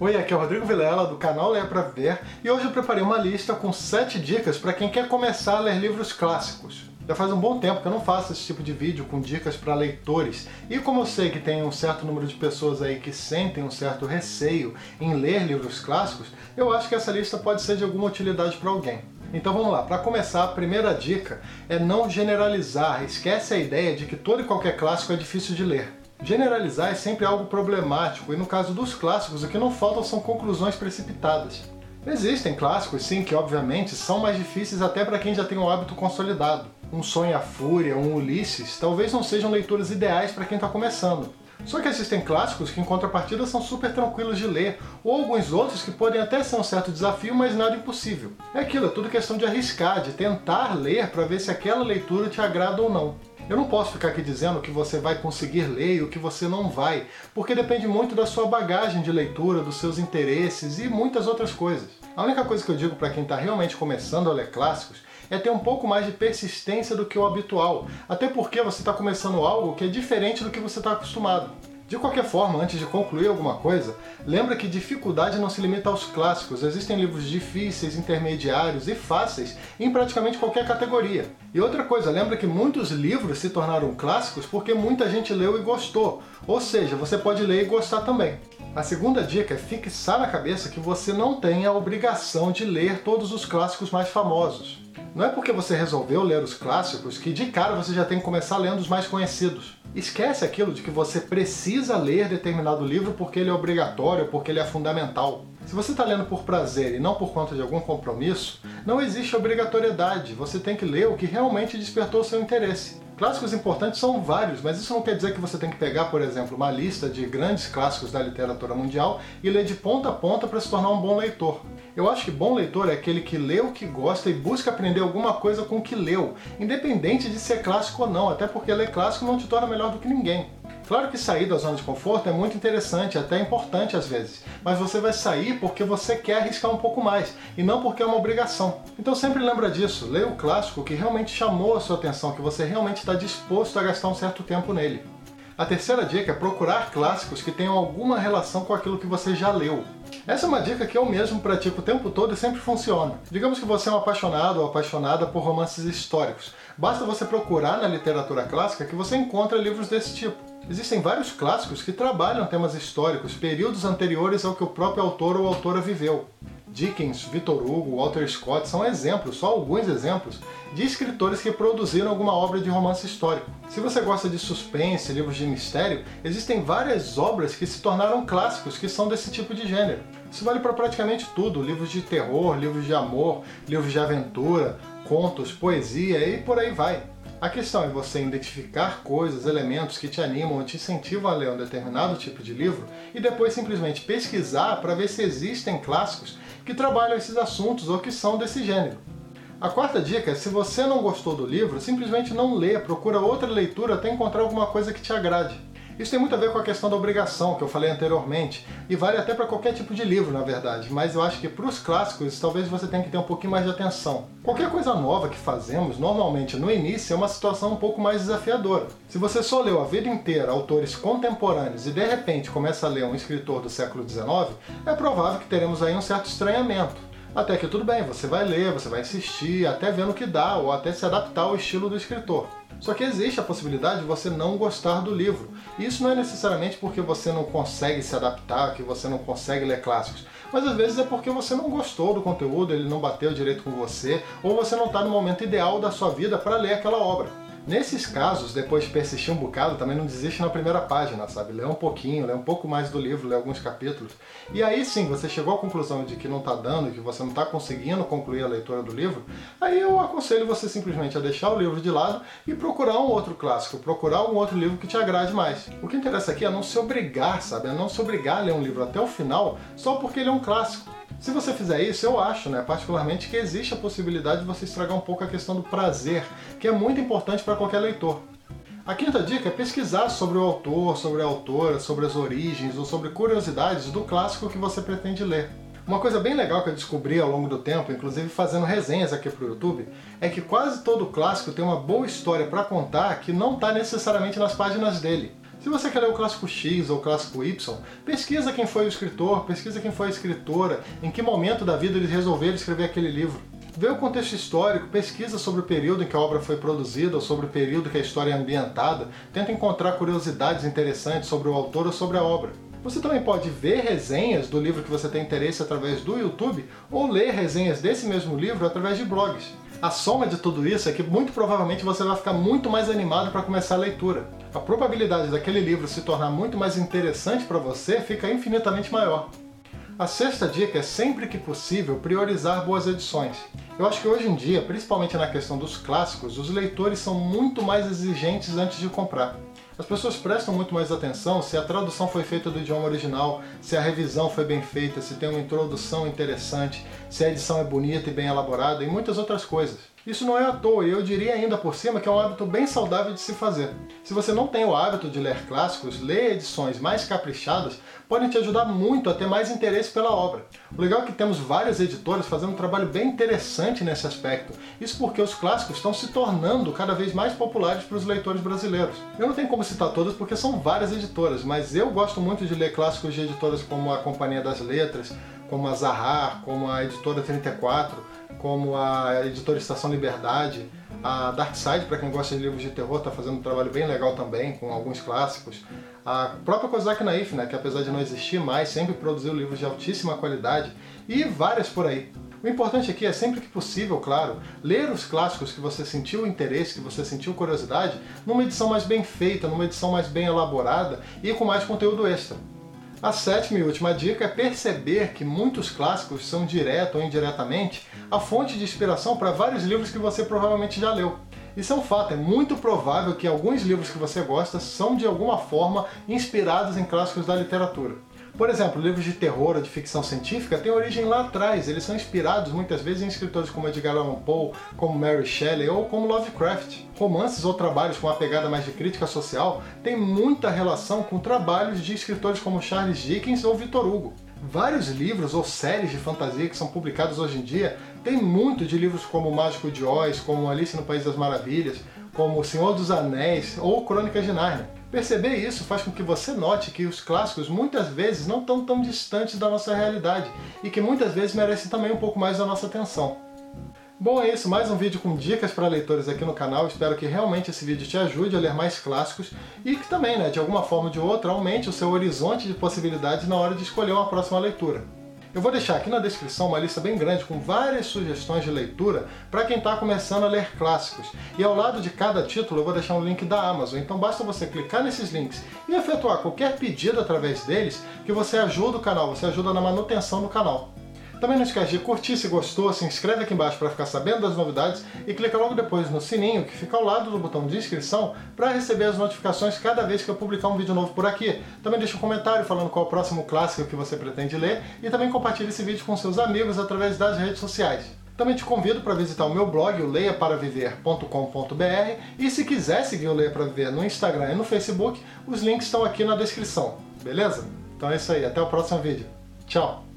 Oi, aqui é o Rodrigo Vilela do canal Leia Pra Ver e hoje eu preparei uma lista com 7 dicas para quem quer começar a ler livros clássicos. Já faz um bom tempo que eu não faço esse tipo de vídeo com dicas para leitores e como eu sei que tem um certo número de pessoas aí que sentem um certo receio em ler livros clássicos, eu acho que essa lista pode ser de alguma utilidade para alguém. Então vamos lá, para começar, a primeira dica é não generalizar, esquece a ideia de que todo e qualquer clássico é difícil de ler. Generalizar é sempre algo problemático e no caso dos clássicos o que não faltam são conclusões precipitadas. Existem clássicos sim que obviamente são mais difíceis até para quem já tem um hábito consolidado. Um Sonho e a Fúria, um Ulisses, talvez não sejam leituras ideais para quem está começando. Só que existem clássicos que em contrapartida são super tranquilos de ler, ou alguns outros que podem até ser um certo desafio, mas nada impossível. É aquilo, é tudo questão de arriscar, de tentar ler para ver se aquela leitura te agrada ou não. Eu não posso ficar aqui dizendo o que você vai conseguir ler e o que você não vai, porque depende muito da sua bagagem de leitura, dos seus interesses e muitas outras coisas. A única coisa que eu digo para quem está realmente começando a ler clássicos é ter um pouco mais de persistência do que o habitual, até porque você está começando algo que é diferente do que você está acostumado. De qualquer forma, antes de concluir alguma coisa, lembra que dificuldade não se limita aos clássicos, existem livros difíceis, intermediários e fáceis em praticamente qualquer categoria. E outra coisa, lembra que muitos livros se tornaram clássicos porque muita gente leu e gostou, ou seja, você pode ler e gostar também. A segunda dica é fixar na cabeça que você não tem a obrigação de ler todos os clássicos mais famosos. Não é porque você resolveu ler os clássicos que de cara você já tem que começar lendo os mais conhecidos. Esquece aquilo de que você precisa ler determinado livro porque ele é obrigatório, porque ele é fundamental. Se você está lendo por prazer e não por conta de algum compromisso, não existe obrigatoriedade, você tem que ler o que realmente despertou o seu interesse. Clássicos importantes são vários, mas isso não quer dizer que você tem que pegar, por exemplo, uma lista de grandes clássicos da literatura mundial e ler de ponta a ponta para se tornar um bom leitor. Eu acho que bom leitor é aquele que lê o que gosta e busca aprender alguma coisa com o que leu, independente de ser clássico ou não, até porque ler clássico não te torna melhor do que ninguém. Claro que sair da zona de conforto é muito interessante, até importante às vezes, mas você vai sair porque você quer arriscar um pouco mais, e não porque é uma obrigação. Então sempre lembra disso, leia o clássico que realmente chamou a sua atenção, que você realmente está disposto a gastar um certo tempo nele. A terceira dica é procurar clássicos que tenham alguma relação com aquilo que você já leu. Essa é uma dica que eu mesmo pratico o tempo todo e sempre funciona. Digamos que você é um apaixonado ou apaixonada por romances históricos. Basta você procurar na literatura clássica que você encontra livros desse tipo. Existem vários clássicos que trabalham temas históricos, períodos anteriores ao que o próprio autor ou autora viveu. Dickens, Victor Hugo, Walter Scott são exemplos, só alguns exemplos, de escritores que produziram alguma obra de romance histórico. Se você gosta de suspense, livros de mistério, existem várias obras que se tornaram clássicos que são desse tipo de gênero. Isso vale para praticamente tudo, livros de terror, livros de amor, livros de aventura, contos, poesia e por aí vai. A questão é você identificar coisas, elementos que te animam ou te incentivam a ler um determinado tipo de livro e depois simplesmente pesquisar para ver se existem clássicos que trabalham esses assuntos ou que são desse gênero. A quarta dica é, se você não gostou do livro, simplesmente não lê, procura outra leitura até encontrar alguma coisa que te agrade. Isso tem muito a ver com a questão da obrigação, que eu falei anteriormente, e vale até para qualquer tipo de livro, na verdade, mas eu acho que para os clássicos talvez você tenha que ter um pouquinho mais de atenção. Qualquer coisa nova que fazemos, normalmente no início, é uma situação um pouco mais desafiadora. Se você só leu a vida inteira autores contemporâneos e de repente começa a ler um escritor do século XIX, é provável que teremos aí um certo estranhamento. Até que tudo bem, você vai ler, você vai insistir, até vendo o que dá, ou até se adaptar ao estilo do escritor. Só que existe a possibilidade de você não gostar do livro. E isso não é necessariamente porque você não consegue se adaptar, que você não consegue ler clássicos. Mas às vezes é porque você não gostou do conteúdo, ele não bateu direito com você, ou você não está no momento ideal da sua vida para ler aquela obra. Nesses casos, depois de persistir um bocado, também não desiste na primeira página, sabe? Lê um pouquinho, lê um pouco mais do livro, lê alguns capítulos. E aí sim, você chegou à conclusão de que não está dando, que você não está conseguindo concluir a leitura do livro, aí eu aconselho você simplesmente a deixar o livro de lado e procurar um outro clássico, procurar um outro livro que te agrade mais. O que interessa aqui é não se obrigar, sabe? É não se obrigar a ler um livro até o final só porque ele é um clássico. Se você fizer isso, eu acho, particularmente, que existe a possibilidade de você estragar um pouco a questão do prazer, que é muito importante para qualquer leitor. A quinta dica é pesquisar sobre o autor, sobre a autora, sobre as origens ou sobre curiosidades do clássico que você pretende ler. Uma coisa bem legal que eu descobri ao longo do tempo, inclusive fazendo resenhas aqui para o YouTube, é que quase todo clássico tem uma boa história para contar que não está necessariamente nas páginas dele. Se você quer ler o clássico X ou o clássico Y, pesquisa quem foi o escritor, pesquisa quem foi a escritora, em que momento da vida eles resolveram escrever aquele livro. Vê o contexto histórico, pesquisa sobre o período em que a obra foi produzida ou sobre o período que a história é ambientada, tenta encontrar curiosidades interessantes sobre o autor ou sobre a obra. Você também pode ver resenhas do livro que você tem interesse através do YouTube ou ler resenhas desse mesmo livro através de blogs. A soma de tudo isso é que muito provavelmente você vai ficar muito mais animado para começar a leitura. A probabilidade daquele livro se tornar muito mais interessante para você fica infinitamente maior. A sexta dica é, sempre que possível, priorizar boas edições. Eu acho que hoje em dia, principalmente na questão dos clássicos, os leitores são muito mais exigentes antes de comprar. As pessoas prestam muito mais atenção se a tradução foi feita do idioma original, se a revisão foi bem feita, se tem uma introdução interessante, se a edição é bonita e bem elaborada e muitas outras coisas. Isso não é à toa, e eu diria ainda por cima que é um hábito bem saudável de se fazer. Se você não tem o hábito de ler clássicos, ler edições mais caprichadas podem te ajudar muito a ter mais interesse pela obra. O legal é que temos várias editoras fazendo um trabalho bem interessante nesse aspecto. Isso porque os clássicos estão se tornando cada vez mais populares para os leitores brasileiros. Eu não tenho como citar todas porque são várias editoras, mas eu gosto muito de ler clássicos de editoras como a Companhia das Letras, como a Zahar, como a Editora 34, como a Editora Estação Liberdade, a Darkside, para quem gosta de livros de terror, está fazendo um trabalho bem legal também, com alguns clássicos. A própria Kozak Naif, né, que apesar de não existir mais, sempre produziu livros de altíssima qualidade, e várias por aí. O importante aqui é, sempre que possível, claro, ler os clássicos que você sentiu interesse, que você sentiu curiosidade, numa edição mais bem feita, numa edição mais bem elaborada e com mais conteúdo extra. A sétima e última dica é perceber que muitos clássicos são, direto ou indiretamente, a fonte de inspiração para vários livros que você provavelmente já leu. Isso é um fato, é muito provável que alguns livros que você gosta são de alguma forma inspirados em clássicos da literatura. Por exemplo, livros de terror ou de ficção científica têm origem lá atrás, eles são inspirados muitas vezes em escritores como Edgar Allan Poe, como Mary Shelley ou como Lovecraft. Romances ou trabalhos com uma pegada mais de crítica social têm muita relação com trabalhos de escritores como Charles Dickens ou Victor Hugo. Vários livros ou séries de fantasia que são publicados hoje em dia têm muito de livros como O Mágico de Oz, como Alice no País das Maravilhas, como O Senhor dos Anéis ou Crônicas de Nárnia. Perceber isso faz com que você note que os clássicos muitas vezes não estão tão distantes da nossa realidade e que muitas vezes merecem também um pouco mais da nossa atenção. Bom, é isso, mais um vídeo com dicas para leitores aqui no canal. Espero que realmente esse vídeo te ajude a ler mais clássicos e que também, de alguma forma ou de outra, aumente o seu horizonte de possibilidades na hora de escolher uma próxima leitura. Eu vou deixar aqui na descrição uma lista bem grande com várias sugestões de leitura para quem está começando a ler clássicos. E ao lado de cada título eu vou deixar um link da Amazon, então basta você clicar nesses links e efetuar qualquer pedido através deles que você ajuda o canal, você ajuda na manutenção do canal. Também não esquece de curtir se gostou, se inscreve aqui embaixo para ficar sabendo das novidades e clica logo depois no sininho que fica ao lado do botão de inscrição para receber as notificações cada vez que eu publicar um vídeo novo por aqui. Também deixa um comentário falando qual é o próximo clássico que você pretende ler e também compartilhe esse vídeo com seus amigos através das redes sociais. Também te convido para visitar o meu blog, o leiaparaviver.com.br, e se quiser seguir o Leia para Viver no Instagram e no Facebook, os links estão aqui na descrição, beleza? Então é isso aí, até o próximo vídeo. Tchau!